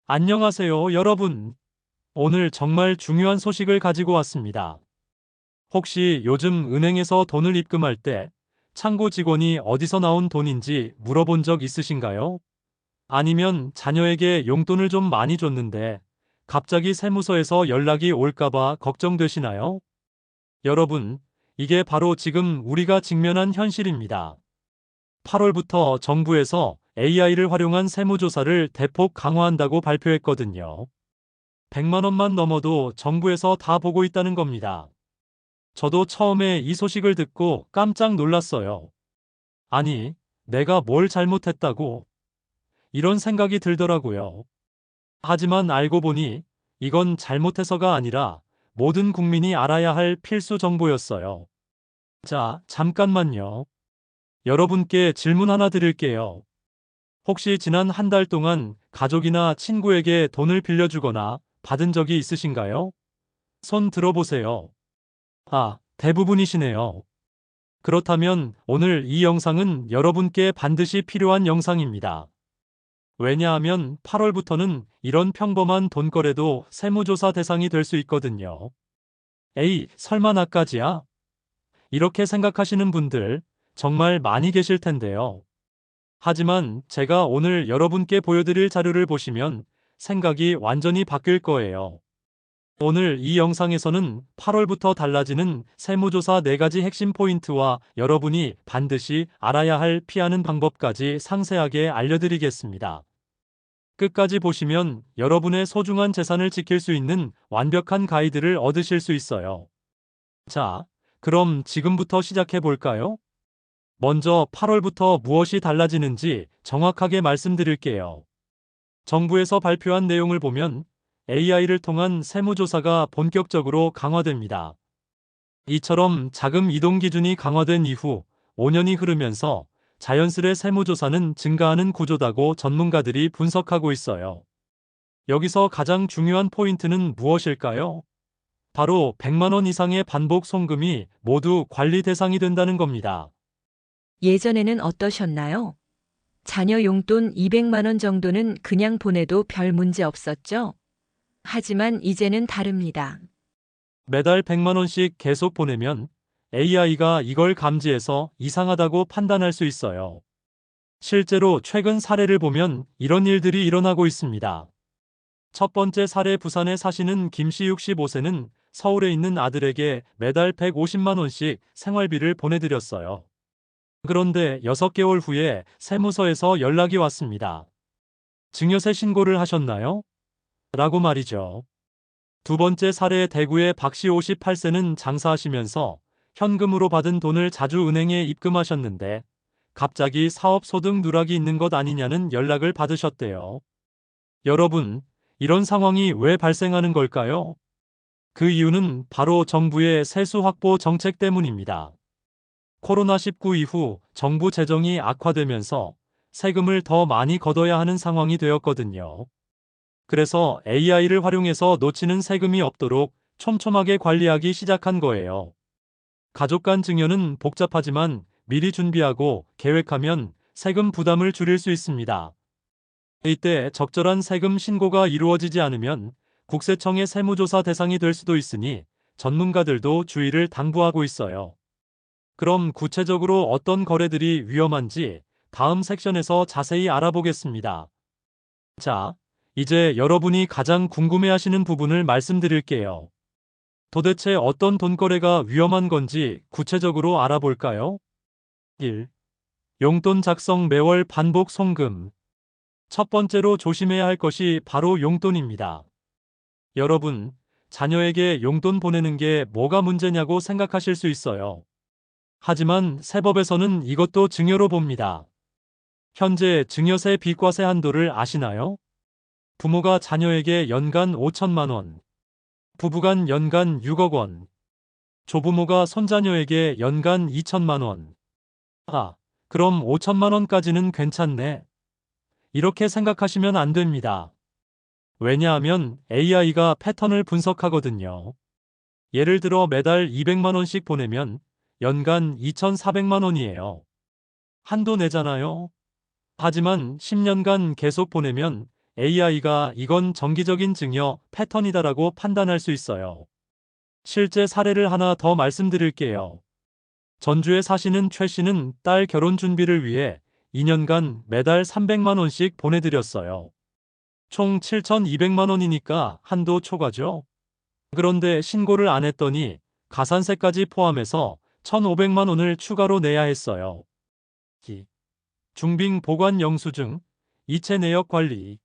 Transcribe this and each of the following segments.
안녕하세요, 여러분. 오늘 정말 중요한 소식을 가지고 왔습니다. 혹시 요즘 은행에서 돈을 입금할 때 창구 직원이 어디서 나온 돈인지 물어본 적 있으신가요? 아니면 자녀에게 용돈을 좀 많이 줬는데 갑자기 세무서에서 연락이 올까봐 걱정되시나요? 여러분, 이게 바로 지금 우리가 직면한 현실입니다. 8월부터 정부에서 AI를 활용한 세무조사를 대폭 강화한다고 발표했거든요. 100만 원만 넘어도 정부에서 다 보고 있다는 겁니다. 저도 처음에 이 소식을 듣고 깜짝 놀랐어요. 아니, 내가 뭘 잘못했다고? 이런 생각이 들더라고요. 하지만 알고 보니 이건 잘못해서가 아니라 모든 국민이 알아야 할 필수 정보였어요. 자, 잠깐만요. 여러분께 질문 하나 드릴게요. 혹시 지난 한 달 동안 가족이나 친구에게 돈을 빌려주거나 받은 적이 있으신가요? 손 들어보세요. 아, 대부분이시네요. 그렇다면 오늘 이 영상은 여러분께 반드시 필요한 영상입니다. 왜냐하면 8월부터는 이런 평범한 돈거래도 세무조사 대상이 될 수 있거든요. 에이, 설마 나까지야? 이렇게 생각하시는 분들 정말 많이 계실 텐데요. 하지만 제가 오늘 여러분께 보여드릴 자료를 보시면 생각이 완전히 바뀔 거예요. 오늘 이 영상에서는 8월부터 달라지는 세무조사 4가지 핵심 포인트와 여러분이 반드시 알아야 할 피하는 방법까지 상세하게 알려드리겠습니다. 끝까지 보시면 여러분의 소중한 재산을 지킬 수 있는 완벽한 가이드를 얻으실 수 있어요. 자, 그럼 지금부터 시작해 볼까요? 먼저 8월부터 무엇이 달라지는지 정확하게 말씀드릴게요. 정부에서 발표한 내용을 보면 AI를 통한 세무조사가 본격적으로 강화됩니다. 이처럼 자금 이동 기준이 강화된 이후 5년이 흐르면서 자연스레 세무조사는 증가하는 구조다고 전문가들이 분석하고 있어요. 여기서 가장 중요한 포인트는 무엇일까요? 바로 100만 원 이상의 반복 송금이 모두 관리 대상이 된다는 겁니다. 예전에는 어떠셨나요? 자녀 용돈 200만 원 정도는 그냥 보내도 별 문제 없었죠? 하지만 이제는 다릅니다. 매달 100만 원씩 계속 보내면 AI가 이걸 감지해서 이상하다고 판단할 수 있어요. 실제로 최근 사례를 보면 이런 일들이 일어나고 있습니다. 첫 번째 사례, 부산에 사시는 김씨 65세는 서울에 있는 아들에게 매달 150만 원씩 생활비를 보내드렸어요. 그런데 6개월 후에 세무서에서 연락이 왔습니다. 증여세 신고를 하셨나요? 라고 말이죠. 두 번째 사례, 대구의 박씨 58세는 장사하시면서 현금으로 받은 돈을 자주 은행에 입금하셨는데 갑자기 사업소득 누락이 있는 것 아니냐는 연락을 받으셨대요. 여러분, 이런 상황이 왜 발생하는 걸까요? 그 이유는 바로 정부의 세수 확보 정책 때문입니다. 코로나19 이후 정부 재정이 악화되면서 세금을 더 많이 걷어야 하는 상황이 되었거든요. 그래서 AI를 활용해서 놓치는 세금이 없도록 촘촘하게 관리하기 시작한 거예요. 가족 간 증여는 복잡하지만 미리 준비하고 계획하면 세금 부담을 줄일 수 있습니다. 이때 적절한 세금 신고가 이루어지지 않으면 국세청의 세무조사 대상이 될 수도 있으니 전문가들도 주의를 당부하고 있어요. 그럼 구체적으로 어떤 거래들이 위험한지 다음 섹션에서 자세히 알아보겠습니다. 자, 이제 여러분이 가장 궁금해하시는 부분을 말씀드릴게요. 도대체 어떤 돈거래가 위험한 건지 구체적으로 알아볼까요? 1. 용돈 작성 매월 반복 송금. 첫 번째로 조심해야 할 것이 바로 용돈입니다. 여러분, 자녀에게 용돈 보내는 게 뭐가 문제냐고 생각하실 수 있어요. 하지만 세법에서는 이것도 증여로 봅니다. 현재 증여세 비과세 한도를 아시나요? 부모가 자녀에게 연간 5천만 원, 부부간 연간 6억 원, 조부모가 손자녀에게 연간 2천만 원. 아, 그럼 5천만 원까지는 괜찮네. 이렇게 생각하시면 안 됩니다. 왜냐하면 AI가 패턴을 분석하거든요. 예를 들어 매달 200만 원씩 보내면 연간 2,400만 원이에요. 한도 내잖아요. 하지만 10년간 계속 보내면 AI가 이건 정기적인 증여 패턴이다라고 판단할 수 있어요. 실제 사례를 하나 더 말씀드릴게요. 전주에 사시는 최 씨는 딸 결혼 준비를 위해 2년간 매달 300만 원씩 보내드렸어요. 총 7,200만 원이니까 한도 초과죠. 그런데 신고를 안 했더니 가산세까지 포함해서 1,500만 원을 추가로 내야 했어요. 중빙 보관 영수증, 이체 내역 관리.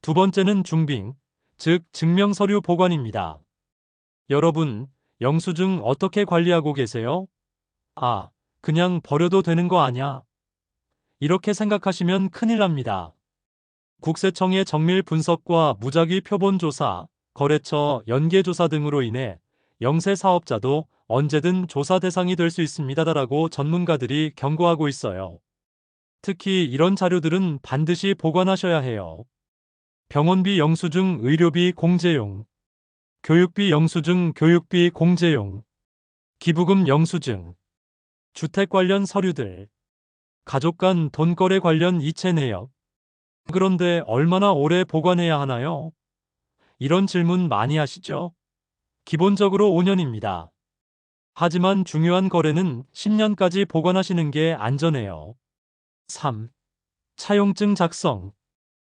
두 번째는 중빙, 즉 증명서류 보관입니다. 여러분, 영수증 어떻게 관리하고 계세요? 아, 그냥 버려도 되는 거 아냐? 이렇게 생각하시면 큰일 납니다. 국세청의 정밀 분석과 무작위 표본 조사, 거래처 연계 조사 등으로 인해 영세 사업자도 언제든 조사 대상이 될 수 있습니다라고 전문가들이 경고하고 있어요. 특히 이런 자료들은 반드시 보관하셔야 해요. 병원비 영수증 의료비 공제용, 교육비 영수증 교육비 공제용, 기부금 영수증, 주택 관련 서류들, 가족 간 돈거래 관련 이체 내역. 그런데 얼마나 오래 보관해야 하나요? 이런 질문 많이 하시죠? 기본적으로 5년입니다. 하지만 중요한 거래는 10년까지 보관하시는 게 안전해요. 3. 차용증 작성.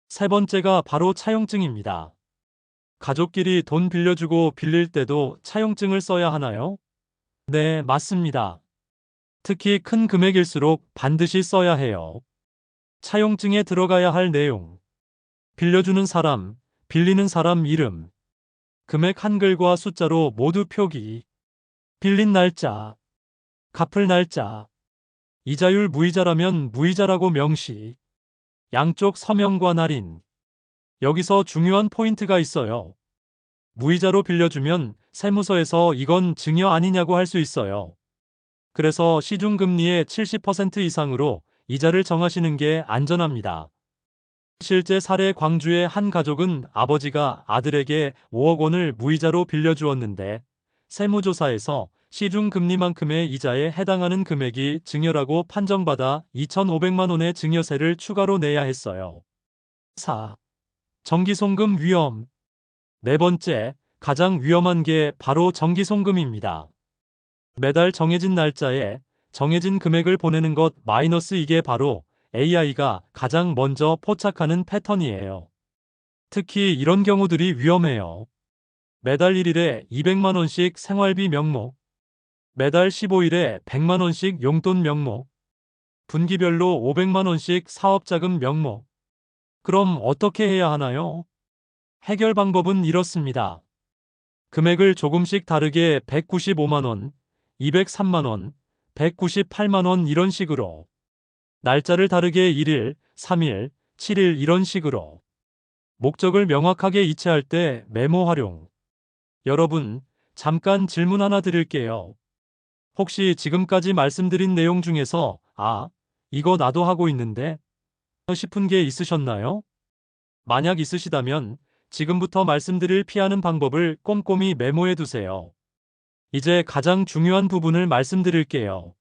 세 번째가 바로 차용증입니다. 가족끼리 돈 빌려주고 빌릴 때도 차용증을 써야 하나요? 네, 맞습니다. 특히 큰 금액일수록 반드시 써야 해요. 차용증에 들어가야 할 내용. 빌려주는 사람, 빌리는 사람 이름, 금액 한글과 숫자로 모두 표기, 빌린 날짜, 갚을 날짜, 이자율 무이자라면 무이자라고 명시, 양쪽 서명과 날인. 여기서 중요한 포인트가 있어요. 무이자로 빌려주면 세무서에서 이건 증여 아니냐고 할 수 있어요. 그래서 시중금리의 70% 이상으로 이자를 정하시는 게 안전합니다. 실제 사례 광주의 한 가족은 아버지가 아들에게 5억 원을 무이자로 빌려주었는데 세무조사에서 시중금리만큼의 이자에 해당하는 금액이 증여라고 판정받아 2,500만 원의 증여세를 추가로 내야 했어요. 4. 정기송금 위험. 네 번째, 가장 위험한 게 바로 정기송금입니다. 매달 정해진 날짜에 정해진 금액을 보내는 것 마이너스 이게 바로 AI가 가장 먼저 포착하는 패턴이에요. 특히 이런 경우들이 위험해요. 매달 1일에 200만 원씩 생활비 명목, 매달 15일에 100만 원씩 용돈 명목, 분기별로 500만 원씩 사업자금 명목. 그럼 어떻게 해야 하나요? 해결 방법은 이렇습니다. 금액을 조금씩 다르게 195만 원, 203만 원, 198만 원 이런 식으로. 날짜를 다르게 1일, 3일, 7일 이런 식으로. 목적을 명확하게 이체할 때 메모 활용. 여러분, 잠깐 질문 하나 드릴게요. 혹시 지금까지 말씀드린 내용 중에서 이거 나도 하고 있는데 싶은 게 있으셨나요? 만약 있으시다면 지금부터 말씀드릴 피하는 방법을 꼼꼼히 메모해 두세요. 이제 가장 중요한 부분을 말씀드릴게요.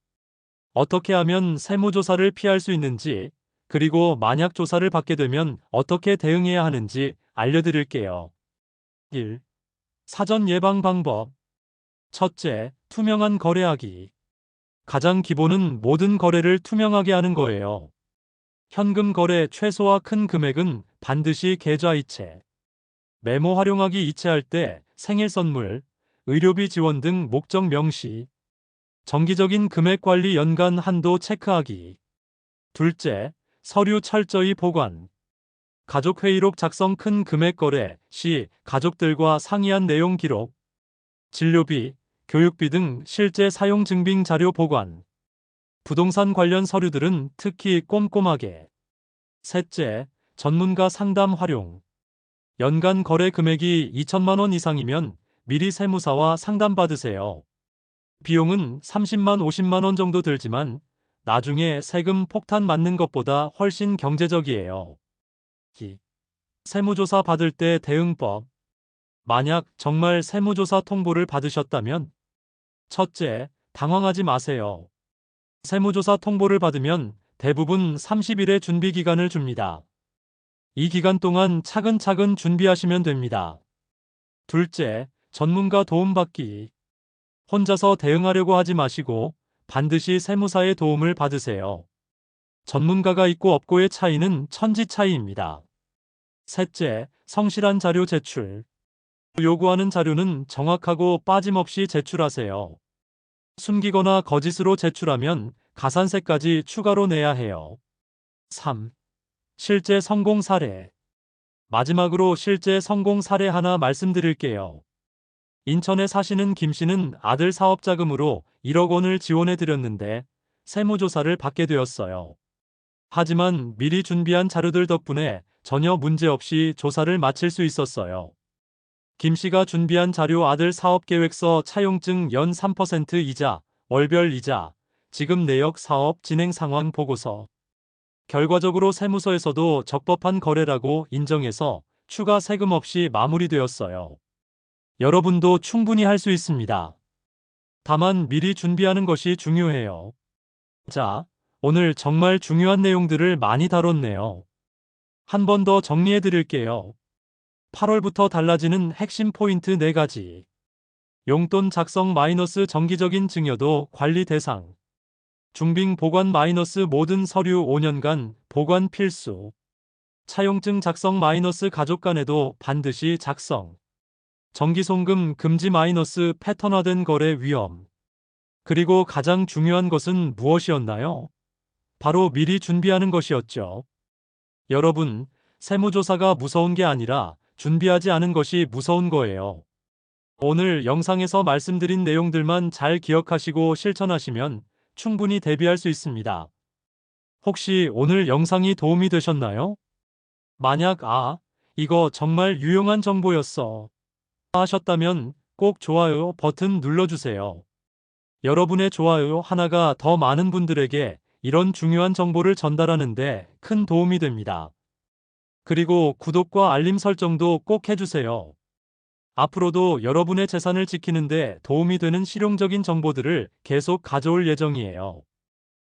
어떻게 하면 세무조사를 피할 수 있는지, 그리고 만약 조사를 받게 되면 어떻게 대응해야 하는지 알려드릴게요. 1. 사전 예방 방법. 첫째, 투명한 거래하기. 가장 기본은 모든 거래를 투명하게 하는 거예요. 현금 거래 최소화 큰 금액은 반드시 계좌 이체. 메모 활용하기 이체할 때 생일 선물, 의료비 지원 등 목적 명시. 정기적인 금액 관리 연간 한도 체크하기. 둘째, 서류 철저히 보관. 가족 회의록 작성 큰 금액 거래 시 가족들과 상의한 내용 기록. 진료비, 교육비 등 실제 사용 증빙 자료 보관. 부동산 관련 서류들은 특히 꼼꼼하게. 셋째, 전문가 상담 활용. 연간 거래 금액이 2천만 원 이상이면 미리 세무사와 상담받으세요. 비용은 30만 50만 원 정도 들지만 나중에 세금 폭탄 맞는 것보다 훨씬 경제적이에요. 세무조사 받을 때 대응법. 만약 정말 세무조사 통보를 받으셨다면 첫째, 당황하지 마세요. 세무조사 통보를 받으면 대부분 30일의 준비 기간을 줍니다. 이 기간 동안 차근차근 준비하시면 됩니다. 둘째, 전문가 도움받기. 혼자서 대응하려고 하지 마시고 반드시 세무사의 도움을 받으세요. 전문가가 있고 없고의 차이는 천지 차이입니다. 셋째, 성실한 자료 제출. 요구하는 자료는 정확하고 빠짐없이 제출하세요. 숨기거나 거짓으로 제출하면 가산세까지 추가로 내야 해요. 3. 실제 성공 사례. 마지막으로 실제 성공 사례 하나 말씀드릴게요. 인천에 사시는 김 씨는 아들 사업 자금으로 1억 원을 지원해 드렸는데 세무조사를 받게 되었어요. 하지만 미리 준비한 자료들 덕분에 전혀 문제 없이 조사를 마칠 수 있었어요. 김 씨가 준비한 자료 아들 사업계획서 차용증 연 3% 이자, 월별 이자, 지급 내역 사업 진행 상황 보고서. 결과적으로 세무서에서도 적법한 거래라고 인정해서 추가 세금 없이 마무리되었어요. 여러분도 충분히 할 수 있습니다. 다만 미리 준비하는 것이 중요해요. 자, 오늘 정말 중요한 내용들을 많이 다뤘네요. 한 번 더 정리해 드릴게요. 8월부터 달라지는 핵심 포인트 4가지. 용돈 작성 마이너스 정기적인 증여도 관리 대상. 중빙 보관 마이너스 모든 서류 5년간 보관 필수. 차용증 작성 마이너스 가족 간에도 반드시 작성. 정기송금 금지 마이너스 패턴화된 거래 위험. 그리고 가장 중요한 것은 무엇이었나요? 바로 미리 준비하는 것이었죠. 여러분, 세무조사가 무서운 게 아니라 준비하지 않은 것이 무서운 거예요. 오늘 영상에서 말씀드린 내용들만 잘 기억하시고 실천하시면 충분히 대비할 수 있습니다. 혹시 오늘 영상이 도움이 되셨나요? 만약 이거 정말 유용한 정보였어 하셨다면 꼭 좋아요 버튼 눌러주세요. 여러분의 좋아요 하나가 더 많은 분들에게 이런 중요한 정보를 전달하는 데 큰 도움이 됩니다. 그리고 구독과 알림 설정도 꼭 해주세요. 앞으로도 여러분의 재산을 지키는데 도움이 되는 실용적인 정보들을 계속 가져올 예정이에요.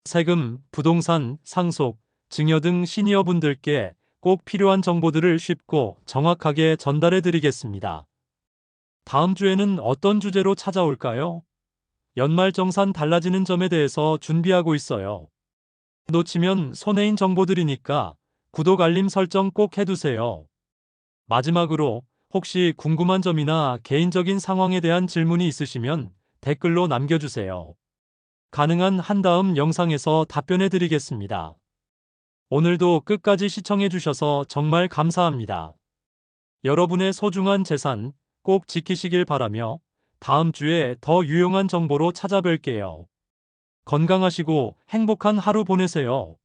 세금, 부동산, 상속, 증여 등 시니어분들께 꼭 필요한 정보들을 쉽고 정확하게 전달해 드리겠습니다. 다음 주에는 어떤 주제로 찾아올까요? 연말정산 달라지는 점에 대해서 준비하고 있어요. 놓치면 손해인 정보들이니까 구독 알림 설정 꼭 해두세요. 마지막으로 혹시 궁금한 점이나 개인적인 상황에 대한 질문이 있으시면 댓글로 남겨주세요. 가능한 한 다음 영상에서 답변해 드리겠습니다. 오늘도 끝까지 시청해 주셔서 정말 감사합니다. 여러분의 소중한 재산 꼭 지키시길 바라며 다음 주에 더 유용한 정보로 찾아뵐게요. 건강하시고 행복한 하루 보내세요.